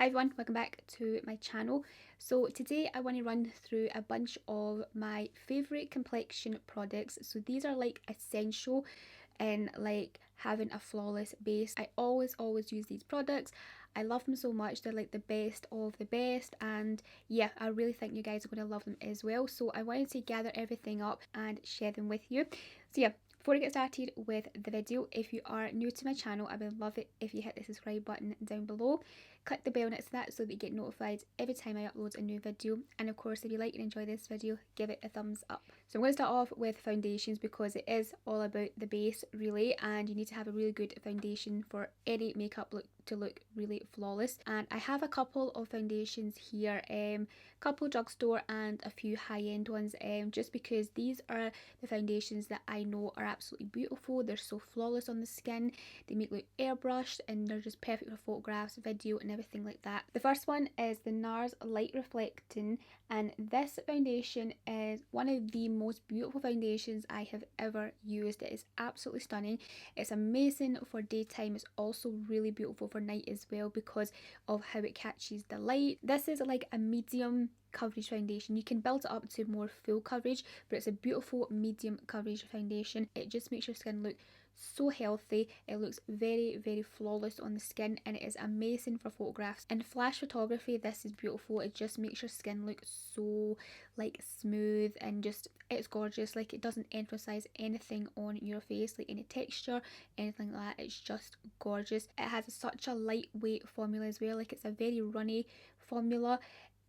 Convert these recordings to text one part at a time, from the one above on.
Hi everyone, welcome back to my channel. So today I want to run through a bunch of my favourite complexion products. So these are like essential in like having a flawless base. I always use these products. I love them so much. They're like the best of the best, and yeah, I really think you guys are going to love them as well. So I wanted to gather everything up and share them with you. So yeah, before I get started with the video, if you are new to my channel, I would love it if you hit the subscribe button down below. Click the bell next to that so that you get notified every time I upload a new video. And of course, if you like and enjoy this video, give it a thumbs up. So I'm going to start off with foundations because it is all about the base really, and you need to have a really good foundation for any makeup look to look really flawless. And I have a couple of foundations here, couple drugstore and a few high-end ones, just because these are the foundations that I know are absolutely beautiful. They're so flawless on the skin, they make look airbrushed, and they're just perfect for photographs, video and everything like that. The first one is the Nars Light Reflecting, and this foundation is one of the most beautiful foundations I have ever used. It is absolutely stunning. It's amazing for daytime. It's also really beautiful for night as well because of how it catches the light. This is like a medium coverage foundation. You can build it up to more full coverage, but it's a beautiful medium coverage foundation. It just makes your skin look so healthy. It looks very flawless on the skin, and it is amazing for photographs. In flash photography, this is beautiful. It just makes your skin look so like smooth, and just it's gorgeous. Like, it doesn't emphasize anything on your face, like any texture, anything like that. It's just gorgeous. It has such a lightweight formula as well. Like, it's a very runny formula.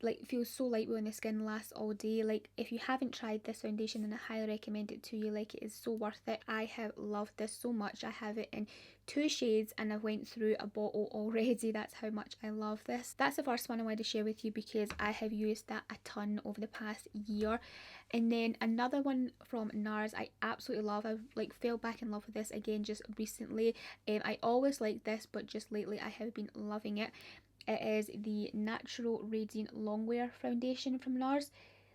Like, it feels so lightweight on the skin, lasts all day. Like, if you haven't tried this foundation, then I highly recommend it to you. Like, it is so worth it. I have loved this so much. I have it in 2 shades and I've went through a bottle already. That's how much I love this. That's the first one I wanted to share with you because I have used that a ton over the past year. And then another one from Nars I absolutely love. I've like fell back in love with this again just recently. I always liked this, but just lately I have been loving it. It is the Natural Radiant Longwear foundation from Nars.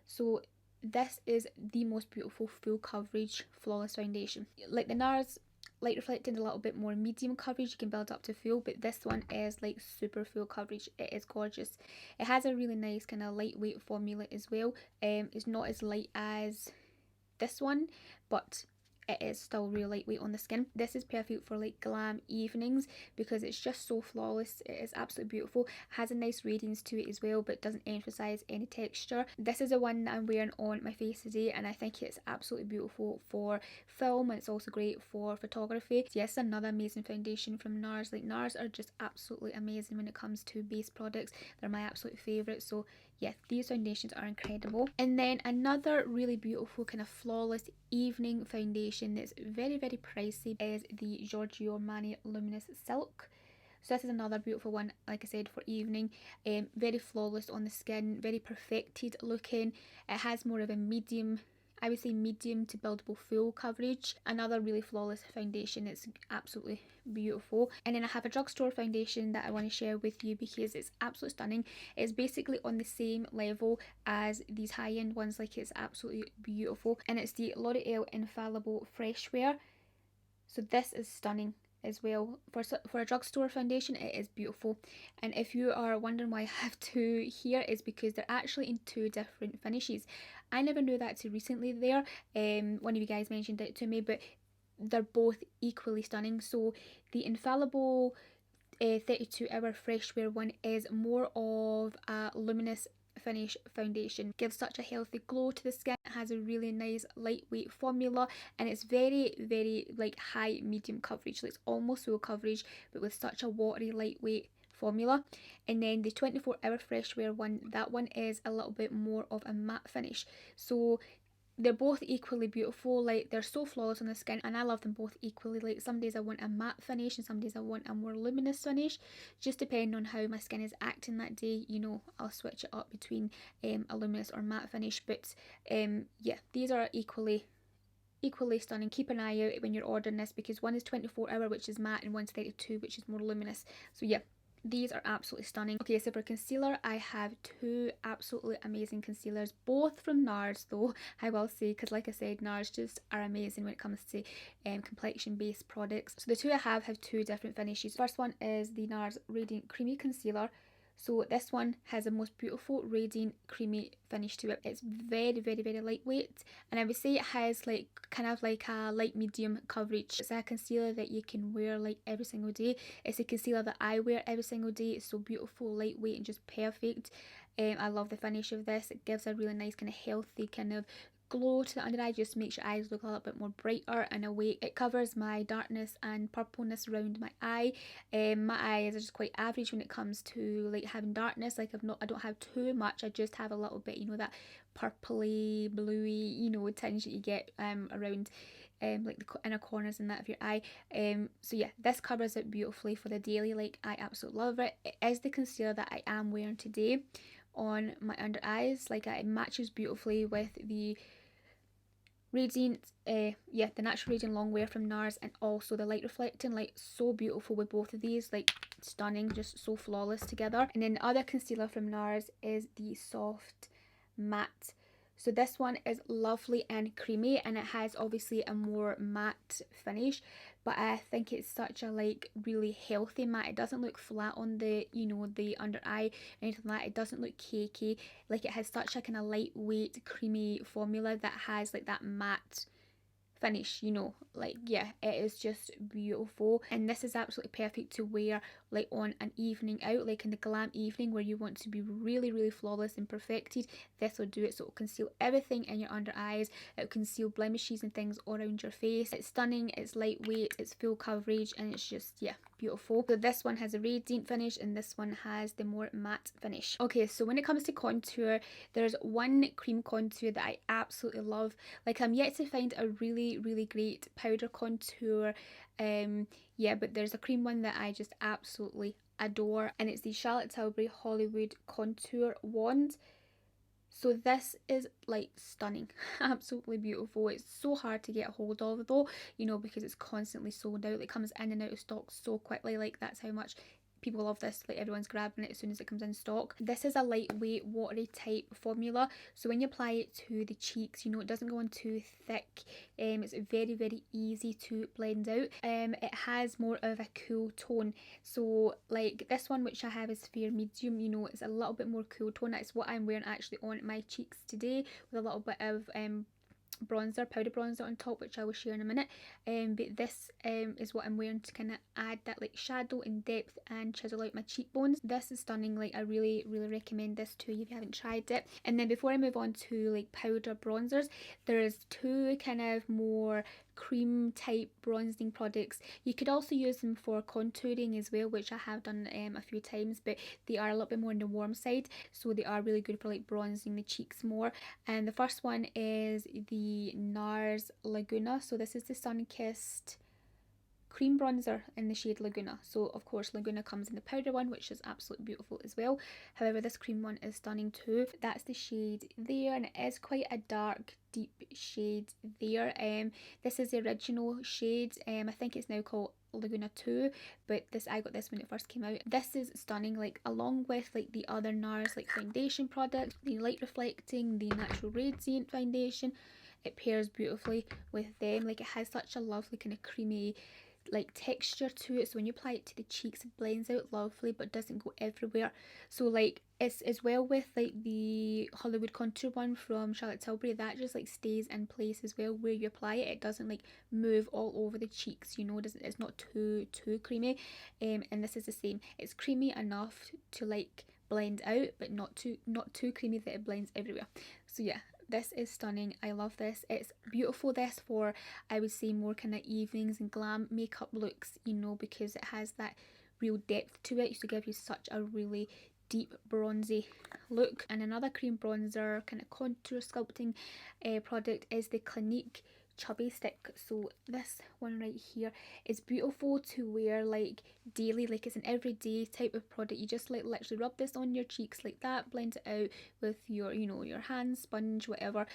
So this is the most beautiful full coverage flawless foundation. Like the Nars Light Reflecting, a little bit more medium coverage, you can build up to full, but this one is like super full coverage. It is gorgeous. It has a really nice kind of lightweight formula as well. It's not as light as this one, but it is still real lightweight on the skin. This is perfect for like glam evenings because it's just so flawless. It is absolutely beautiful. It has a nice radiance to it as well, but doesn't emphasize any texture. This is the one that I'm wearing on my face today, and I think it's absolutely beautiful for film, and it's also great for photography. So yes, another amazing foundation from Nars. Like, Nars are just absolutely amazing when it comes to base products. They're my absolute favourite. So yeah, these foundations are incredible. And then another really beautiful kind of flawless evening foundation that's very pricey is the Giorgio Armani Luminous Silk. So this is another beautiful one, like I said, for evening. Very flawless on the skin, very perfected looking. It has more of a medium, I would say medium to buildable full coverage. Another really flawless foundation. It's absolutely beautiful. And then I have a drugstore foundation that I want to share with you because it's absolutely stunning. It's basically on the same level as these high-end ones. Like, it's absolutely beautiful, and it's the L'Oreal Infallible Fresh Wear. So this is stunning as well. For a drugstore foundation, it is beautiful. And if you are wondering why I have 2 here, is because they're actually in 2 different finishes. I never knew that till recently there. One of you guys mentioned it to me, but they're both equally stunning. So the Infallible 32-hour Fresh Wear one is more of a luminous finish foundation. Gives such a healthy glow to the skin. It has a really nice lightweight formula, and it's very like high medium coverage. So it's almost full coverage, but with such a watery lightweight formula. And then the 24-hour Fresh Wear one, that one is a little bit more of a matte finish. So they're both equally beautiful. Like, they're so flawless on the skin, and I love them both equally. Like, some days I want a matte finish and some days I want a more luminous finish, just depending on how my skin is acting that day. You know, I'll switch it up between a luminous or matte finish. But yeah, these are equally stunning. Keep an eye out when you're ordering this because one is 24-hour, which is matte, and one's 32, which is more luminous. So yeah, these are absolutely stunning. Okay, so for concealer, I have 2 absolutely amazing concealers, both from Nars though, I will say, because like I said, Nars just are amazing when it comes to complexion based products. So the 2 I have 2 different finishes. First one is the Nars Radiant Creamy Concealer. So this one has a most beautiful radiant creamy finish to it. It's very, very, very lightweight, and I would say it has like kind of like a light medium coverage. It's a concealer that you can wear like every single day. It's a concealer that I wear every single day. It's so beautiful, lightweight, and just perfect. I love the finish of this. It gives a really nice kind of healthy kind of glow to the under eye, just makes your eyes look a little bit more brighter and awake. It covers my darkness and purpleness around my eye. My eyes are just quite average when it comes to like having darkness. Like I don't have too much, I just have a little bit, you know, that purpley bluey, you know, tinge that you get around like the inner corners and that of your eye. So yeah, this covers it beautifully for the daily. Like, I absolutely love it. It is the concealer that I am wearing today on my under eyes. Like, it matches beautifully with the radiant, the natural radiant long wear from Nars, and also the light reflecting. Like, so beautiful with both of these, like stunning, just so flawless together. And then the other concealer from Nars is the soft matte. So this one is lovely and creamy, and it has obviously a more matte finish, but I think it's such a like really healthy matte. It doesn't look flat on the, you know, the under eye or anything like that. It doesn't look cakey. Like, it has such a kind of lightweight creamy formula that has like that matte finish, you know. Like, yeah, it is just beautiful, and this is absolutely perfect to wear like on an evening out, like in the glam evening where you want to be really, really flawless and perfected. This will do it. So it'll conceal everything in your under eyes, it'll conceal blemishes and things all around your face. It's stunning, it's lightweight, it's full coverage, and it's just, yeah, beautiful. So this one has a radiant finish, and this one has the more matte finish. Okay, so when it comes to contour, there's one cream contour that I absolutely love. Like, I'm yet to find a really, really great powder contour. Yeah, but there's a cream one that I just absolutely adore, and it's the Charlotte Tilbury Hollywood Contour Wand. So this is like stunning, absolutely beautiful. It's so hard to get a hold of though, you know, because it's constantly sold out. It comes in and out of stock so quickly. Like, that's how much people love this. Like, everyone's grabbing it as soon as it comes in stock. This is a lightweight watery type formula, so when you apply it to the cheeks, you know, it doesn't go on too thick. It's very, very easy to blend out. It has more of a cool tone, so like this one, which I have, is fair medium, you know, it's a little bit more cool tone. That's what I'm wearing actually on my cheeks today, with a little bit of bronzer, powder bronzer on top, which I will share in a minute. But this is what I'm wearing to kind of add that like shadow and depth and chisel out my cheekbones. This is stunning. Like, I really, really recommend this to you if you haven't tried it. And then before I move on to like powder bronzers, there's two kind of more cream type bronzing products. You could also use them for contouring as well, which I have done a few times, but they are a little bit more on the warm side, so they are really good for like bronzing the cheeks more. And the first one is the Nars Laguna. So this is the sun-kissed cream bronzer in the shade Laguna. So of course Laguna comes in the powder one, which is absolutely beautiful as well. However, this cream one is stunning too. That's the shade there, and it is quite a dark, deep shade there. This is the original shade. I think it's now called Laguna 2, but I got this when it first came out. This is stunning. Like, along with like the other Nars like foundation products, the light reflecting, the natural radiant foundation, it pairs beautifully with them. Like, it has such a lovely kind of creamy like texture to it, so when you apply it to the cheeks, it blends out lovely but doesn't go everywhere. So like, it's as well with like the Hollywood contour one from Charlotte Tilbury, that just like stays in place as well where you apply it. It doesn't like move all over the cheeks, you know. It's not too creamy. And this is the same. It's creamy enough to like blend out, but not too creamy that it blends everywhere. So yeah, this is stunning. I love this. It's beautiful, this for, I would say, more kind of evenings and glam makeup looks, you know, because it has that real depth to it to give you such a really deep bronzy look. And another cream bronzer kind of contour sculpting product is the Clinique Chubby Stick. So this one right here is beautiful to wear like daily. Like, it's an everyday type of product. You just like literally rub this on your cheeks like that, blend it out with your, you know, your hand, sponge, whatever,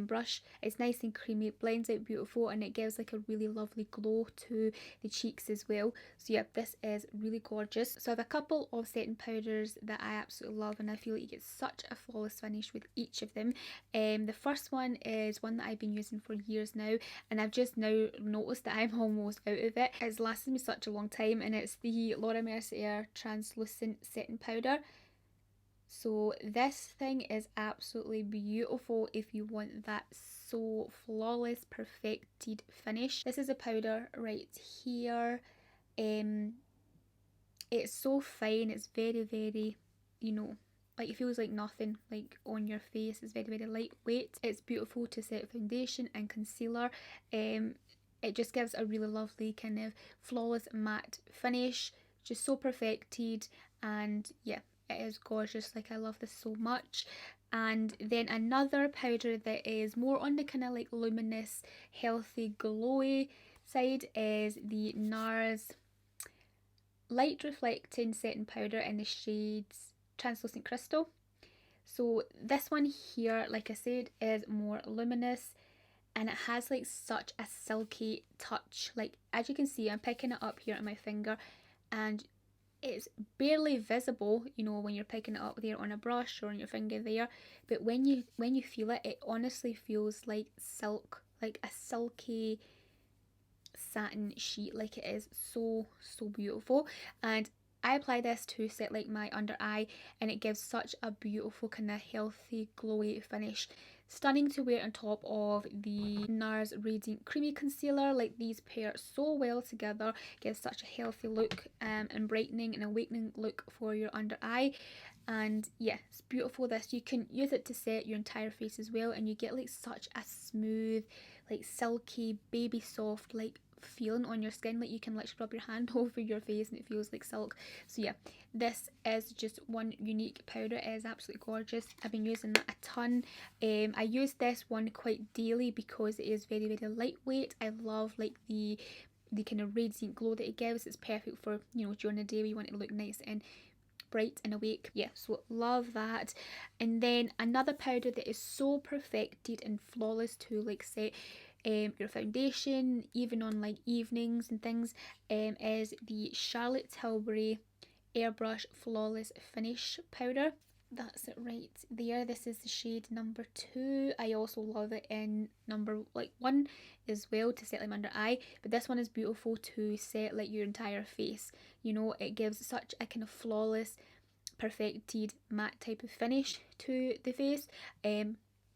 brush. It's nice and creamy, it blends out beautiful, and it gives like a really lovely glow to the cheeks as well. So yeah, this is really gorgeous. So I have a couple of setting powders that I absolutely love, and I feel like you get such a flawless finish with each of them. The first one is one that I've been using for years now, and I've just now noticed that I'm almost out of it. It's lasted me such a long time, and it's the Laura Mercier translucent setting powder. So this thing is absolutely beautiful if you want that so flawless, perfected finish. This is a powder right here. It's so fine, it's very, you know, like it feels like nothing like on your face. It's very lightweight. It's beautiful to set foundation and concealer. It just gives a really lovely kind of flawless matte finish, just so perfected, and yeah, it is gorgeous. Like I love this so much. And then another powder that is more on the kind of like luminous, healthy, glowy side is the Nars light reflecting setting powder in the shades Translucent Crystal. So this one here, like I said, is more luminous, and it has like such a silky touch. Like as you can see, I'm picking it up here on my finger, and it's barely visible, you know, when you're picking it up there on a brush or on your finger there, but when you feel it, it honestly feels like silk, like a silky satin sheet. Like it is so beautiful. And I apply this to set like my under eye, and it gives such a beautiful kind of healthy glowy finish. Stunning to wear on top of the Nars Radiant Creamy Concealer. Like these pair so well together, gives such a healthy look and brightening and awakening look for your under eye. And yeah, it's beautiful. This, you can use it to set your entire face as well, and you get like such a smooth, like silky, baby soft like feeling on your skin. Like you can literally rub your hand over your face and it feels like silk. So yeah, this is just one unique powder. It is absolutely gorgeous. I've been using that a ton. I use this one quite daily because it is very lightweight. I love like the kind of radiant glow that it gives. It's perfect for, you know, during the day where you want to look nice and bright and awake. Yeah, so love that. And then another powder that is so perfected and flawless to like set your foundation, even on like evenings and things, is the Charlotte Tilbury Airbrush Flawless Finish Powder. That's it right there. This is the shade number 2. I also love it in number like 1 as well to set like under eye, but this one is beautiful to set like your entire face. You know, it gives such a kind of flawless, perfected matte type of finish to the face.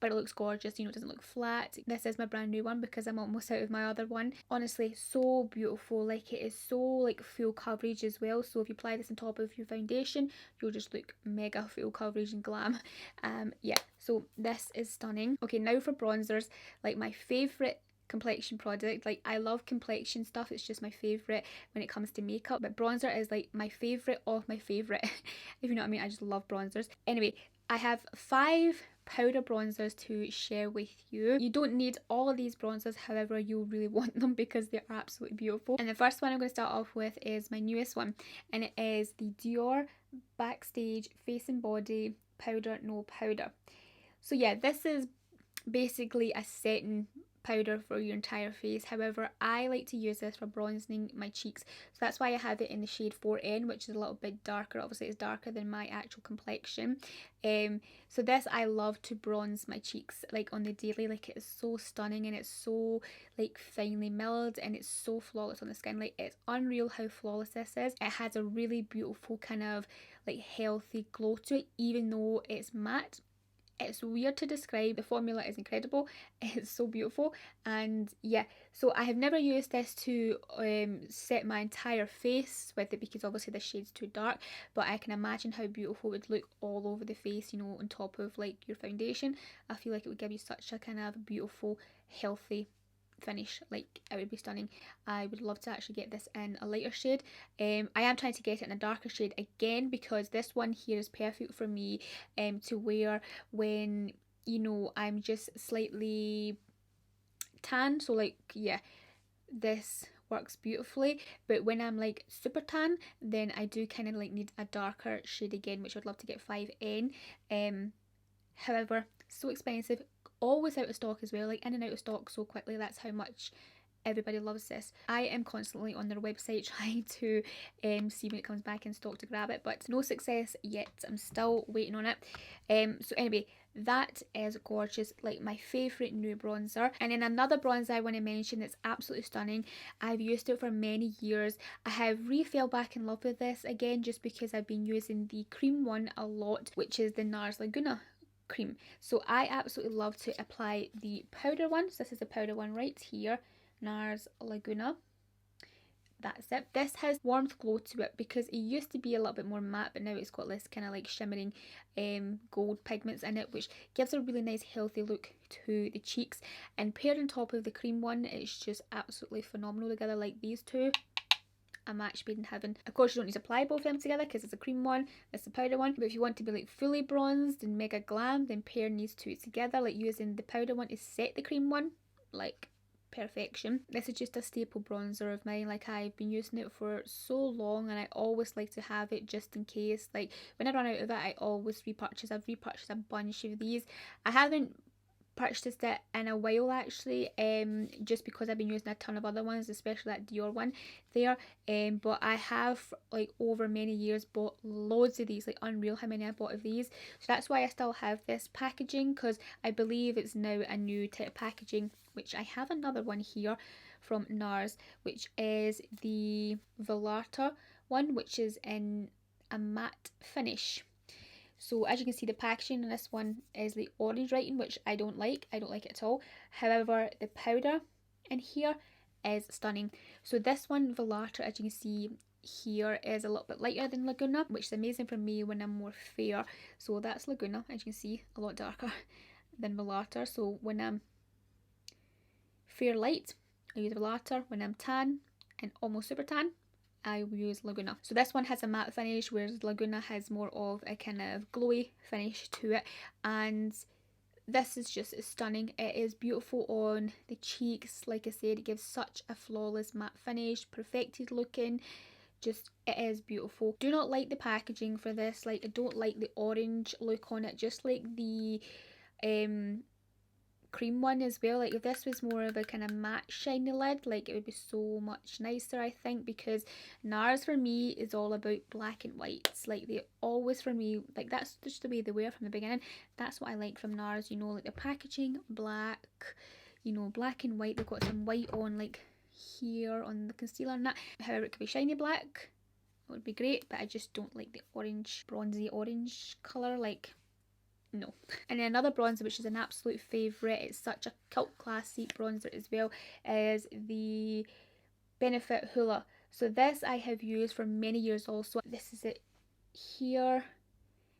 But it looks gorgeous, you know, it doesn't look flat. This is my brand new one because I'm almost out of my other one. Honestly, so beautiful. Like it is so like full coverage as well. So if you apply this on top of your foundation, you'll just look mega full coverage and glam. Yeah, so this is stunning. Okay, now for bronzers. Like my favourite Complexion product. Like I love Complexion stuff, it's just my favourite when it comes to makeup, but bronzer is like my favourite of my favourite if you know what I mean. I just love bronzers. Anyway, I have 5 powder bronzers to share with you. You don't need all of these bronzers, however you really want them because they're absolutely beautiful. And the first one I'm going to start off with is my newest one, and it is the Dior Backstage Face and Body Powder No Powder. So yeah, this is basically a setting powder for your entire face. However, I like to use this for bronzing my cheeks, so that's why I have it in the shade 4N, which is a little bit darker. Obviously it's darker than my actual complexion. So this I love to bronze my cheeks like on the daily. Like it is so stunning and it's so like finely milled and it's so flawless on the skin. Like it's unreal how flawless this is. It has a really beautiful kind of like healthy glow to it, even though it's matte. It's weird to describe. The formula is incredible. It's so beautiful. And yeah, so I have never used this to set my entire face with it because obviously the shade's too dark, but I can imagine how beautiful it would look all over the face, you know, on top of like your foundation. I feel like it would give you such a kind of beautiful, healthy finish. Like it would be stunning. I would love to actually get this in a lighter shade. I am trying to get it in a darker shade again because this one here is perfect for me to wear when, you know, I'm just slightly tan. So like yeah, this works beautifully, but when I'm like super tan, then I do kind of like need a darker shade again, which I'd love to get 5N. However, so expensive, always out of stock as well, like in and out of stock so quickly. That's how much Everybody loves this. I am constantly on their website trying to see when it comes back in stock to grab it, but no success yet. I'm still waiting on it. So anyway, that is gorgeous, like my favourite new bronzer. And then another bronzer I want to mention that's absolutely stunning. I've used it for many years. I have fell back in love with this again just because I've been using the cream one a lot, which is the Nars Laguna cream. So I absolutely love to apply the powder one. So this is the powder one right here. Nars Laguna. That's it. This has warmth glow to it because it used to be a little bit more matte, but now it's got this kind of like shimmering gold pigments in it, which gives a really nice healthy look to the cheeks. And paired on top of the cream one, it's just absolutely phenomenal together. Like these two, a match made in heaven. Of course, you don't need to apply both of them together because it's a cream one, it's a powder one. But if you want to be like fully bronzed and mega glam, then pair these two together, like using the powder one to set the cream one, like perfection. This is just a staple bronzer of mine. Like I've been using it for so long and I always like to have it just in case. Like when I run out of it, I always repurchase. I've repurchased a bunch of these. I haven't purchased it in a while actually, just because I've been using a ton of other ones, especially that Dior one there, but I have like over many years bought loads of these, like unreal how many I bought of these. So that's why I still have this packaging, because I believe it's now a new type of packaging, which I have another one here from Nars, which is the Velarta one, which is in a matte finish. So as you can see, the packaging on this one is the orange writing, which I don't like. I don't like it at all. However, the powder in here is stunning. So this one, Velarta, as you can see here, is a little bit lighter than Laguna, which is amazing for me when I'm more fair. So that's Laguna, as you can see, a lot darker than Velarta. So when I'm fair light, I use Velarta. When I'm tan and almost super tan, I will use Laguna. So this one has a matte finish, whereas Laguna has more of a kind of glowy finish to it. And this is just stunning. It is beautiful on the cheeks. Like I said, it gives such a flawless matte finish, perfected looking. Just, it is beautiful. Do not like the packaging for this. Like, I don't like the orange look on it, just like the cream one as well. Like if this was more of a kind of matte shiny lid, like it would be so much nicer, I think, because Nars for me is all about black and whites. Like they always, for me, like that's just the way they were from the beginning. That's what I like from Nars, you know, like the packaging, black, you know, black and white. They've got some white on like here on the concealer and that. However, it could be shiny black, it would be great, but I just don't like the orange, bronzy orange colour. Like, no. And then another bronzer which is an absolute favourite, it's such a cult classic bronzer as well, is the Benefit Hoola. So this I have used for many years also. This is it here.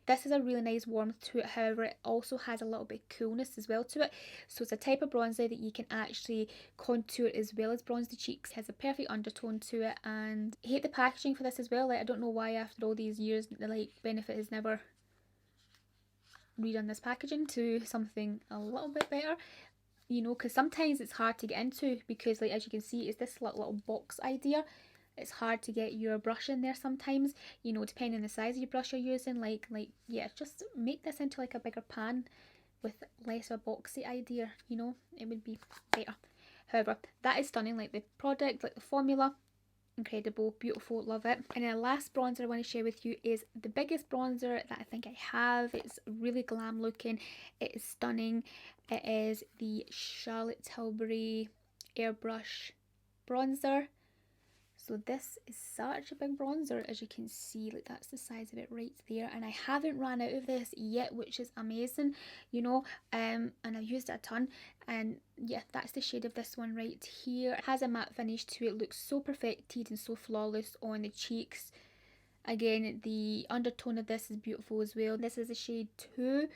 This is a really nice warmth to it, however it also has a little bit of coolness as well to it. So it's a type of bronzer that you can actually contour as well as bronze the cheeks. It has a perfect undertone to it, and I hate the packaging for this as well. Like I don't know why after all these years, like Benefit has never redone this packaging to something a little bit better, you know, because sometimes it's hard to get into, because like as you can see, it's this little box idea. It's hard to get your brush in there sometimes, you know, depending on the size of your brush you're using. Like yeah, just make this into like a bigger pan with less of a boxy idea, you know, it would be better. However, that is stunning. Like the product, like the formula, incredible, beautiful, love it. And then the last bronzer I want to share with you is the biggest bronzer that I think I have. It's really glam looking, it is stunning. It is the Charlotte Tilbury Airbrush bronzer. So this is such a big bronzer, as you can see, like that's the size of it right there, and I haven't ran out of this yet, which is amazing, you know, and I've used it a ton. And yeah, that's the shade of this one right here. It has a matte finish to it, looks so perfected and so flawless on the cheeks. Again, the undertone of this is beautiful as well. This is the shade 2,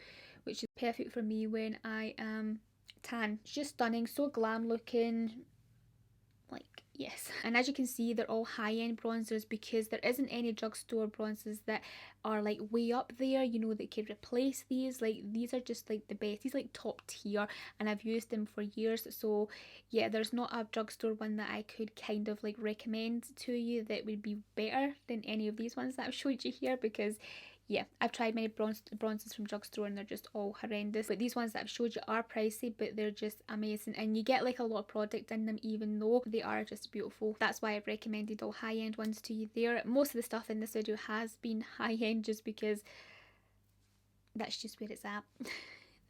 which is perfect for me when I am tan. It's just stunning, so glam looking, like yes. And as you can see, they're all high-end bronzers, because there isn't any drugstore bronzers that are like way up there, you know, that could replace these. Like these are just like the best, these like top tier, and I've used them for years. So yeah, there's not a drugstore one that I could kind of like recommend to you that would be better than any of these ones that I've showed you here, because yeah, I've tried many bronzes from drugstore and they're just all horrendous, but these ones that I've showed you are pricey, but they're just amazing, and you get like a lot of product in them even though they are just beautiful. That's why I've recommended all high-end ones to you there. Most of the stuff in this video has been high-end just because that's just where it's at.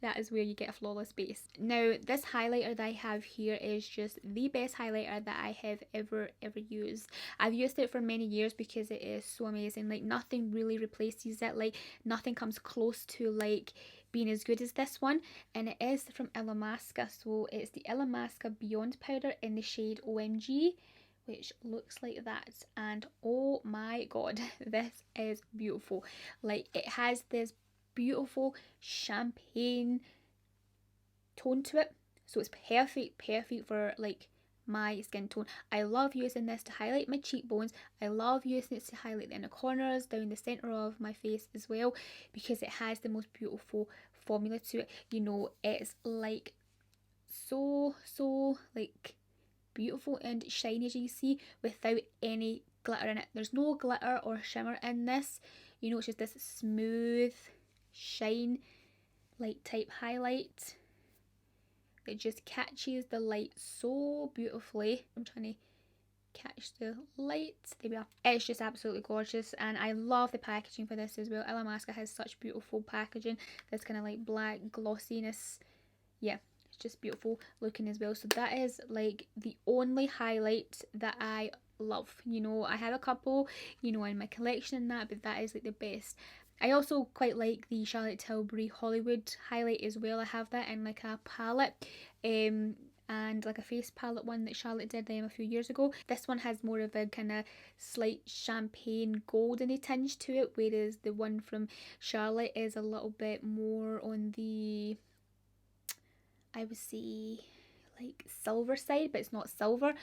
That is where you get a flawless base. Now, this highlighter that I have here is just the best highlighter that I have ever used. I've used it for many years because it is so amazing. Like, nothing really replaces it. Like, nothing comes close to like being as good as this one, and it is from Illamasqua. So it's the Illamasqua Beyond Powder in the shade OMG, which looks like that, and oh my god, this is beautiful. Like, it has this beautiful champagne tone to it, so it's perfect for like my skin tone. I love using this to highlight my cheekbones. I love using it to highlight the inner corners, down the center of my face as well, because it has the most beautiful formula to it. You know, it's like so like beautiful and shiny, as you see, without any glitter in it. There's no glitter or shimmer in this. You know, it's just this smooth shine like type highlight that just catches the light so beautifully. I'm trying to catch the light. There we are. It's just absolutely gorgeous, and I love the packaging for this as well. Illamasqua has such beautiful packaging. This kind of like black glossiness. Yeah, it's just beautiful looking as well. So that is like the only highlight that I love. You know, I have a couple, you know, in my collection and that, but that is like the best. I also quite like the Charlotte Tilbury Hollywood highlight as well. I have that in like a palette, and like a face palette one that Charlotte did a few years ago. This one has more of a kind of slight champagne goldeny tinge to it, whereas the one from Charlotte is a little bit more on the, I would say, like silver side, but it's not silver.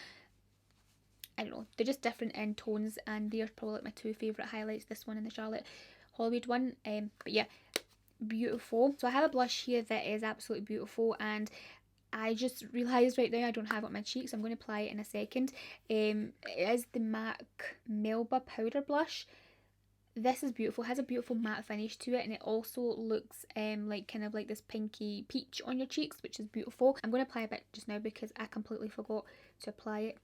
I don't know, they're just different in tones, and they're probably like my two favourite highlights, this one and the Charlotte Hollywood one. But yeah, beautiful. So I have a blush here that is absolutely beautiful, and I just realised right now I don't have it on my cheeks. I'm going to apply it in a second. It is the MAC Melba powder blush. This is beautiful. It has a beautiful matte finish to it, and it also looks like kind of like this pinky peach on your cheeks, which is beautiful. I'm going to apply a bit just now because I completely forgot to apply it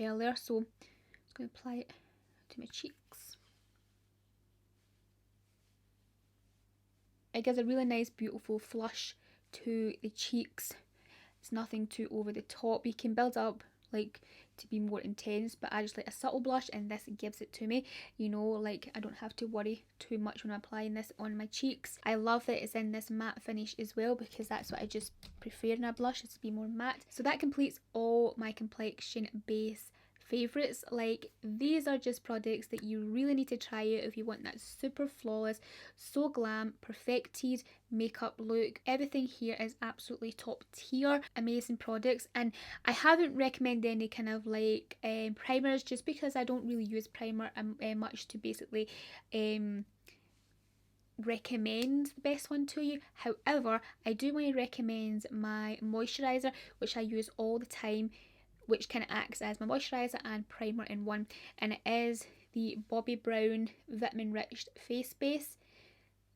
earlier, so I'm just going to apply it to my cheeks. It gives a really nice beautiful flush to the cheeks. It's nothing too over the top. You can build up like to be more intense, but I just like a subtle blush, and this gives it to me. You know, like I don't have to worry too much when I'm applying this on my cheeks. I love that it's in this matte finish as well, because that's what I just prefer in a blush, is to be more matte. So that completes all my Complexion base favorites. Like, these are just products that you really need to try out if you want that super flawless, so glam, perfected makeup look. Everything here is absolutely top tier, amazing products, and I haven't recommended any kind of like primers, just because I don't really use primer much to basically recommend the best one to you. However, I do want to recommend my moisturiser, which I use all the time, which kind of acts as my moisturiser and primer in one, and it is the Bobbi Brown Vitamin Rich Face Base.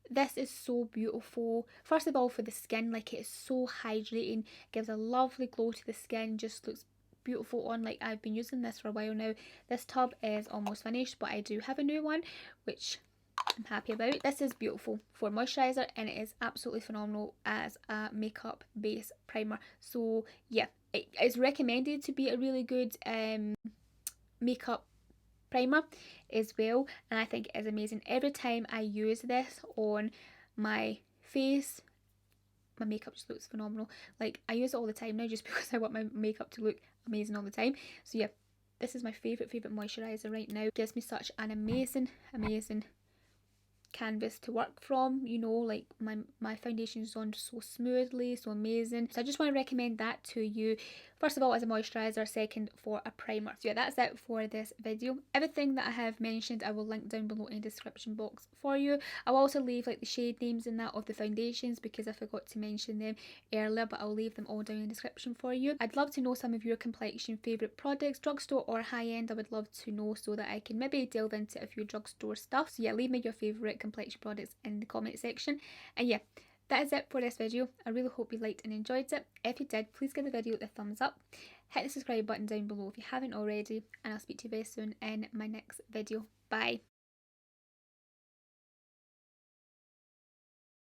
This is so beautiful. First of all, for the skin, like, it is so hydrating, gives a lovely glow to the skin, just looks beautiful on. Like, I've been using this for a while now. This tub is almost finished, but I do have a new one, which I'm happy about. This is beautiful for moisturiser, and it is absolutely phenomenal as a makeup base primer. So yeah, it's recommended to be a really good makeup primer as well, and I think it is amazing. Every time I use this on my face, my makeup just looks phenomenal. Like, I use it all the time now just because I want my makeup to look amazing all the time. So yeah, this is my favourite moisturiser right now. It gives me such an amazing canvas to work from. You know, like my foundation is on so smoothly, so amazing. So I just want to recommend that to you. First of all, as a moisturiser, second for a primer. So yeah, that's it for this video. Everything that I have mentioned I will link down below in the description box for you. I'll also leave like the shade names in that of the foundations because I forgot to mention them earlier, but I'll leave them all down in the description for you. I'd love to know some of your Complexion favourite products, drugstore or high end. I would love to know so that I can maybe delve into a few drugstore stuff. So yeah, leave me your favourite Complexion products in the comment section. And yeah, that is it for this video. I really hope you liked and enjoyed it. If you did, please give the video a thumbs up. Hit the subscribe button down below if you haven't already, and I'll speak to you very soon in my next video. Bye.